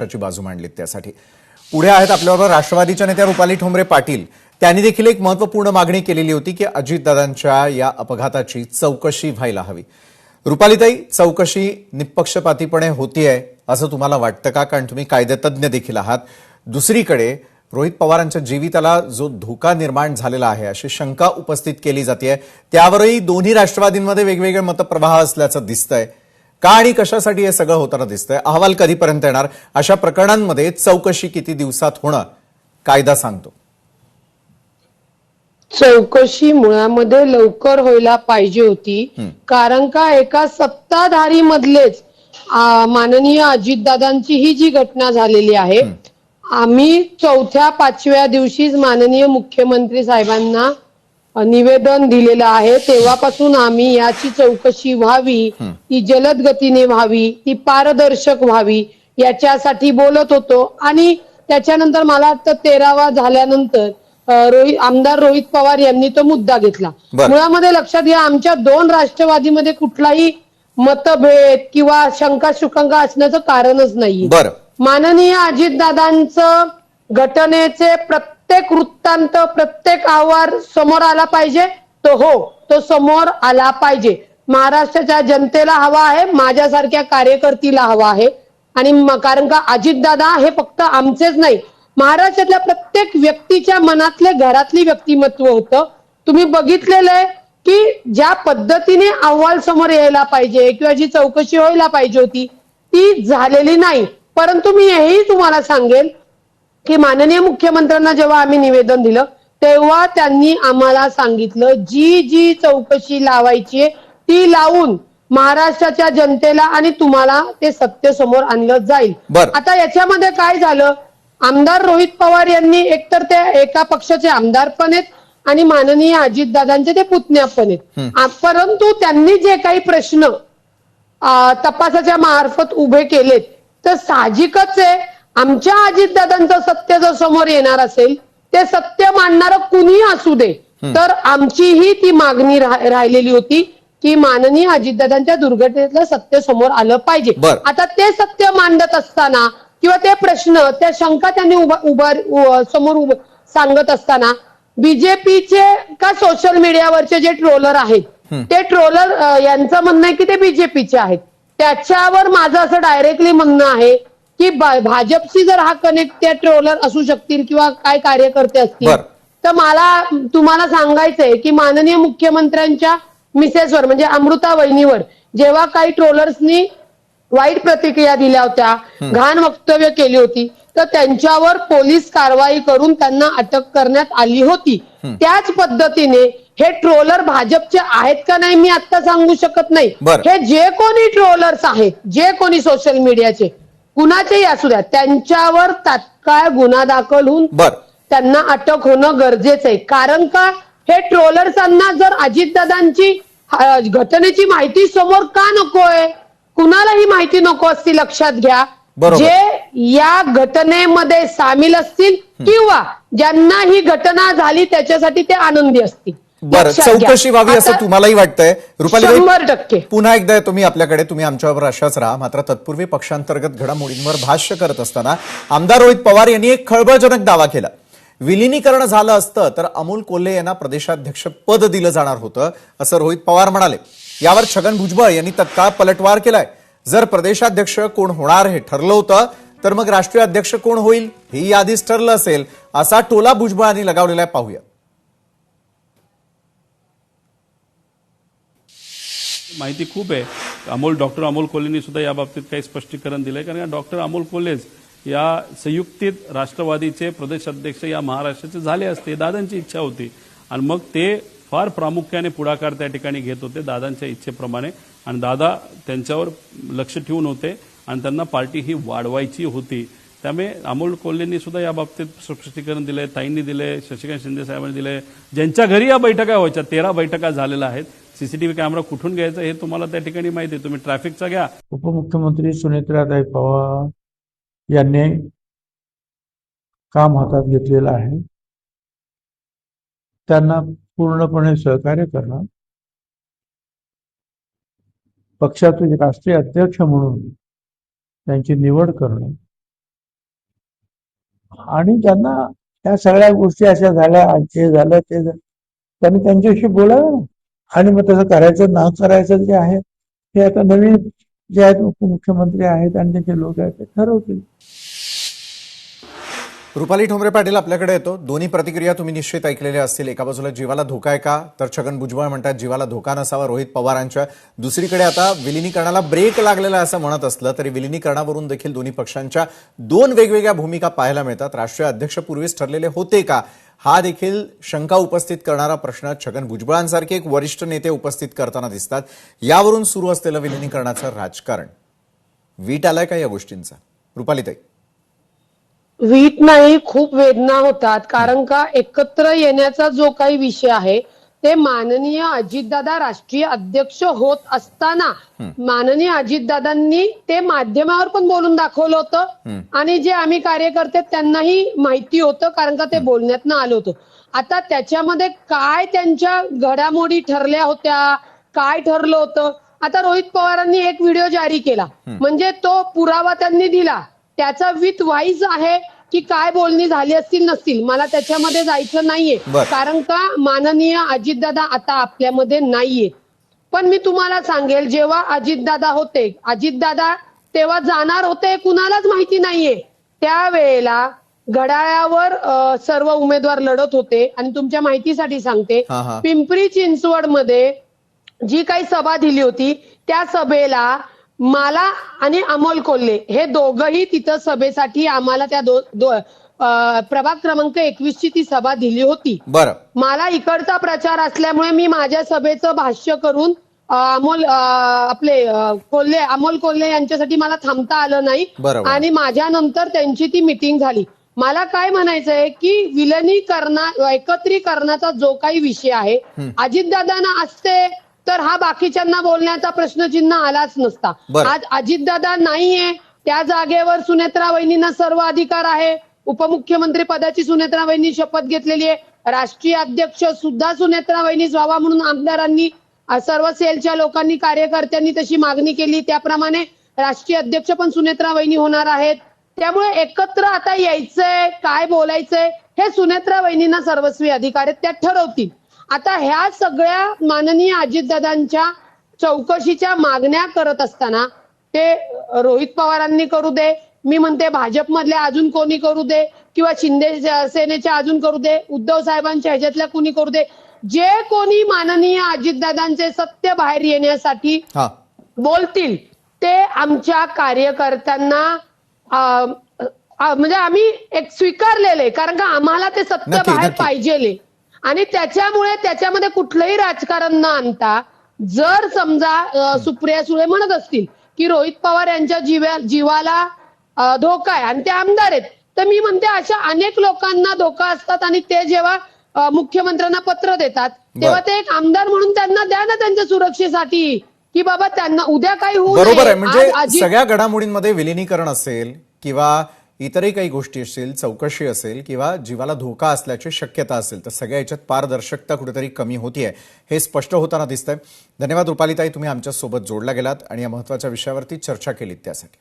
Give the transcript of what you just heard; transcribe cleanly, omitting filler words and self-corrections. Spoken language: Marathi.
ची बाजू मांडली त्यासाठी पुढे आहेत आपल्याबरोबर राष्ट्रवादीच्या नेत्या रुपाली ठोंबरे पाटील। त्यांनी देखील एक महत्त्वपूर्ण मागणी केलेली होती की अजितदादांच्या या अपघाताची चौकशी व्हायला हवी। रुपालीताई, चौकशी निपक्षपातीपणे होतीये असं तुम्हाला वाटतं का? कारण तुम्ही कायदेतज्ञ देखील आहात। दुसरीकडे रोहित पवारांच्या जीविताला जो धोका निर्माण झालेला आहे अशी शंका उपस्थित केली जाते, त्यावरही दोन्ही राष्ट्रवादींमध्ये वेगवेगळे मतप्रवाह असल्याचं दिसतंय। का आणि कशासाठी हे सगळं होताना दिसतंय? अहवाल कधीपर्यंत येणार? अशा प्रकरणांमध्ये चौकशी किती दिवसात होणं कायदा सांगतो? चौकशी मुळामध्ये लवकर व्हायला पाहिजे होती, कारण का एका सत्ताधारी मधलेच माननीय अजितदादांची ही जी घटना झालेली आहे, आम्ही 4थ्या-5व्या दिवशीच माननीय मुख्यमंत्री साहेबांना निवेदन दिलेलं आहे। तेव्हापासून आम्ही याची चौकशी व्हावी, ती जलद गतीने व्हावी, ती पारदर्शक व्हावी याच्यासाठी बोलत होतो। आणि त्याच्यानंतर मला वाटतं 13वा झाल्यानंतर आमदार रोहित पवार यांनी तो मुद्दा घेतला। मुळामध्ये लक्षात घ्या, आमच्या दोन राष्ट्रवादीमध्ये कुठलाही मतभेद किंवा शंका शुकांका असण्याचं कारणच नाही। माननीय अजितदादांचं घटनेचे प्रत्येक वृत्तांत, प्रत्येक अहवाल समोर आला पाहिजे, तो समोर आला पाहिजे। महाराष्ट्राच्या जनतेला हवा आहे, माझ्यासारख्या कार्यकर्तीला हवा आहे। आणि कारण का अजितदादा हे फक्त आमचेच नाही, महाराष्ट्रातल्या प्रत्येक व्यक्तीच्या मनातले घरातली व्यक्तिमत्व होतं। तुम्ही बघितलेलं आहे की ज्या पद्धतीने अहवाल समोर यायला पाहिजे किंवा जी चौकशी व्हायला पाहिजे होती ती झालेली नाही। परंतु मी हेही तुम्हाला सांगेल की माननीय मुख्यमंत्र्यांना जेव्हा आम्ही निवेदन दिलं तेव्हा त्यांनी आम्हाला सांगितलं जी जी चौकशी लावायची ती लावून महाराष्ट्राच्या जनतेला आणि तुम्हाला ते सत्य समोर आणलं जाईल। आता याच्यामध्ये काय झालं, आमदार रोहित पवार यांनी एकतर ते एका पक्षाचे आमदार पण आहेत आणि माननीय अजितदादांचे ते पुतण्या पण आहेत, परंतु त्यांनी जे काही प्रश्न तपासाच्या मार्फत उभे केलेत तर साहजिकच आहे आमच्या अजितदादांचं सत्य जर समोर येणार असेल, ते सत्य मांडणारं कुणीही असू दे, तर आमचीही ती मागणी राहिलेली होती की माननीय अजितदादांच्या दुर्घटनेतलं सत्य समोर आलं पाहिजे। आता ते सत्य मांडत असताना किंवा ते प्रश्न, त्या शंका त्यांनी समोर सांगत असताना बीजेपीचे का सोशल मीडियावरचे जे ट्रोलर आहेत ते ट्रोलर यांचं म्हणणं आहे की ते बीजेपीचे आहेत। त्याच्यावर माझं असं डायरेक्टली म्हणणं आहे की भाजपशी जर हा कनेक्ट त्या ट्रोलर असू शकतील किंवा काय कार्यकर्ते असतील, तर मला तुम्हाला सांगायचंय की माननीय मुख्यमंत्र्यांच्या मिसेसवर म्हणजे अमृता वहिनीवर जेव्हा काही ट्रोलर्सनी वाईट प्रतिक्रिया दिल्या होत्या, घाण वक्तव्य केली होती, तर त्यांच्यावर पोलीस कारवाई करून त्यांना अटक करण्यात आली होती। त्याच पद्धतीने हे ट्रोलर भाजपचे आहेत का नाही मी आता सांगू शकत नाही। हे जे कोणी ट्रोलर्स आहेत, जे कोणी सोशल मीडियाचे कुणाचेही असू द्या, त्यांच्यावर तात्काळ गुन्हा दाखल होऊन त्यांना अटक होणं गरजेचं आहे। कारण का हे ट्रोलर्सांना जर अजितदादांची घटनेची माहिती समोर का नकोय, कुणाला ही माहिती नको असती, लक्षात घ्या, जे या घटनेमध्ये सामील असतील किंवा ज्यांना ही घटना झाली त्याच्यासाठी ते आनंदी असतील। चौकशी व्हावी असं तुम्हालाही वाटतंय? रुपाली, 100% पुन्हा एकदा तुम्ही आपल्याकडे, तुम्ही आमच्याबरोबर अशाच राहा। मात्र तत्पूर्वी पक्षांतर्गत घडामोडींवर भाष्य करत असताना आमदार रोहित पवार यांनी एक खळबळजनक दावा केला। विलिनीकरण झालं असतं तर अमोल कोल्हे यांना प्रदेशाध्यक्ष पद दिलं जाणार होतं असं रोहित पवार म्हणाले। यावर छगन भुजबळ यांनी तत्काळ पलटवार केलाय। जर प्रदेशाध्यक्ष कोण होणार हे ठरलं होतं तर मग राष्ट्रीय अध्यक्ष कोण होईल हे यादीच ठरलं असेल असा टोला भुजबळांनी लगावलेला आहे, पाहूया। माहिती खूप आहे। डॉक्टर अमोल कोल्हेंनी सुद्धा या बाबतीत काही स्पष्टीकरण दिलंय, कारण डॉक्टर अमोल कोल्हेच या संयुक्तित राष्ट्रवादीचे प्रदेश अध्यक्ष या महाराष्ट्राचे झाले असते, दादांची इच्छा होती आणि मग ते फार प्रामुख्याने पुढाकार त्या ठिकाणी घेत होते दादांच्या इच्छेप्रमाणे, आणि दादा त्यांच्यावर लक्ष ठेवून होते आणि त्यांना पार्टी ही वाढवायची होती। त्यामुळे अमोल कोल्हेंनी सुद्धा या बाबतीत स्पष्टीकरण दिलंय, ताईंनी दिलंय, शशिकांत शिंदे साहेबांनी दिलंय, ज्यांच्या घरी या बैठका व्हायच्या 13 बैठका झालेल्या आहेत। सीसीटीव्ही कॅमेरा कुठून घ्यायचा हे तुम्हाला त्या ठिकाणी माहिती आहे, तुम्ही ट्रॅफिकचा घ्या। उपमुख्यमंत्री सुनेत्राताई पवार यांनी काम हातात घेतलेलं आहे, त्यांना पूर्णपणे सहकार्य करणं, पक्षाचे राष्ट्रीय अध्यक्ष म्हणून त्यांची निवड करणं आणि ज्यांना त्या सगळ्या गोष्टी अशा झाल्या, हे झालं ते झालं, त्यांनी त्यांच्याशी बोलावं ना. आणि मग तसं करायचं ना करायचं जे आहे ते आता नवीन जे आहेत उपमुख्यमंत्री आहेत आणि त्यांचे लोक आहेत ते ठरवतील. रुपाली ठोंबरे पाटील आपल्याकडे येतो. दोन्ही प्रतिक्रिया तुम्ही निश्चित ऐकलेल्या असतील. एका बाजूला जीवाला धोका आहे का, तर छगन भुजबळ म्हणतात जीवाला धोका नसावा रोहित पवारांच्या. दुसरीकडे आता विलिनीकरणाला ब्रेक लागलेला आहे असं म्हणत असलं तरी विलिनीकरणावरून देखील दोन्ही पक्षांच्या दोन वेगवेगळ्या भूमिका पाहायला मिळतात. राष्ट्रीय अध्यक्ष पूर्वीच ठरलेले होते का, हा देखील शंका उपस्थित करणारा प्रश्न छगन भुजबळांसारखे एक वरिष्ठ नेते उपस्थित करताना दिसतात. यावरून सुरू असलेलं विलिनीकरणाचं राजकारण वीट आलाय का या गोष्टींचा? रुपालीताई. वीट नाही, खूप वेदना होतात. कारण का एकत्र येण्याचा जो काही विषय आहे ते माननीय अजितदादा राष्ट्रीय अध्यक्ष होत असताना माननीय अजितदादांनी ते माध्यमावर पण बोलून दाखवलं होतं आणि जे आम्ही कार्यकर्ते त्यांनाही माहिती होतं, कारण का ते बोलण्यातनं आलं होतं. आता त्याच्यामध्ये काय त्यांच्या घडामोडी ठरल्या होत्या, काय ठरलं होतं, आता रोहित पवारांनी एक व्हिडिओ जारी केला म्हणजे तो पुरावा त्यांनी दिला, त्याचा विथ वाईज आहे की काय बोलणी झाली असतील नसतील, मला त्याच्यामध्ये जायचं नाहीये. कारण का माननीय अजितदादा आता आपल्यामध्ये नाहीये. पण मी तुम्हाला सांगेल, जेव्हा अजितदादा होते, अजितदादा तेव्हा जाणार होते कुणालाच माहिती नाहीये. त्यावेळेला घड्याळावर सर्व उमेदवार लढत होते. आणि तुमच्या माहितीसाठी सांगते, पिंपरी चिंचवडमध्ये जी काही सभा दिली होती त्या सभेला मला आणि अमोल कोल्हे हे दोघंही तिथं सभेसाठी आम्हाला त्या प्रभाग क्रमांक 21 ची ती सभा दिली होती. बरं. मला इकडचा प्रचार असल्यामुळे मी माझ्या सभेचं भाष्य करून अमोल कोल्हे यांच्यासाठी मला थांबता आलं नाही. आणि माझ्यानंतर त्यांची ती मीटिंग झाली. मला काय म्हणायचंय की एकत्रीकरणाचा जो काही विषय आहे अजितदादांना असते तर हा बाकीच्यांना बोलण्याचा प्रश्नचिन्ह आलाच नसता. आज अजितदादा नाहीये, त्या जागेवर सुनेत्रा वहिनींना सर्व अधिकार आहे. उपमुख्यमंत्री पदाची सुनेत्रा वहिनी शपथ घेतलेली आहे. राष्ट्रीय अध्यक्ष सुद्धा सुनेत्रा वहिनीच व्हावा म्हणून आमदारांनी, सर्व सेलच्या लोकांनी, कार्यकर्त्यांनी तशी मागणी केली. त्याप्रमाणे राष्ट्रीय अध्यक्ष पण सुनेत्रा वहिनी होणार आहेत. त्यामुळे एकत्र आता यायचंय, काय बोलायचंय हे सुनेत्रा वहिनींना सर्वस्वी अधिकार आहेत, त्या ठरवतील. आता ह्या सगळ्या माननीय अजितदादांच्या चौकशीच्या मागण्या करत असताना ते रोहित पवारांनी करू दे, मी म्हणते भाजपमधल्या अजून कोणी करू दे, किंवा शिंदे सेनेच्या अजून करू दे, उद्धव साहेबांच्या ह्याच्यातल्या कोणी करू दे, जे कोणी माननीय अजितदादांचे सत्य बाहेर येण्यासाठी बोलतील ते आमच्या कार्यकर्त्यांना म्हणजे आम्ही एक स्वीकारलेले, कारण का आम्हाला ते सत्य बाहेर पाहिजेले. आणि त्याच्यामुळे त्याच्यामध्ये कुठलंही राजकारण न आणता जर समजा सुप्रिया सुळे म्हणत असतील की रोहित पवार यांच्या जीवाला धोका आहे आणि ते आमदार आहेत, तर मी म्हणते अशा अनेक लोकांना धोका असतात आणि ते जेव्हा मुख्यमंत्र्यांना पत्र देतात तेव्हा ते एक आमदार म्हणून त्यांना द्या ना त्यांच्या सुरक्षेसाठी, की बाबा त्यांना उद्या काही होऊ नये. बरोबर आहे. म्हणजे सगळ्या घडामोडींमध्ये विलिनीकरण असेल किंवा इतरही काही गोष्टी असतील, चौकशी असेल किंवा जीवाला धोका असल्याची शक्यता असेल, तर सगळ्या याच्यात पारदर्शकता कुठेतरी कमी होतीये हे स्पष्ट होताना दिसतंय. धन्यवाद रुपालीताई, तुम्ही आमच्या सोबत जोडला गेलात आणि या महत्त्वाच्या विषयावरती चर्चा केलीत त्यासाठी.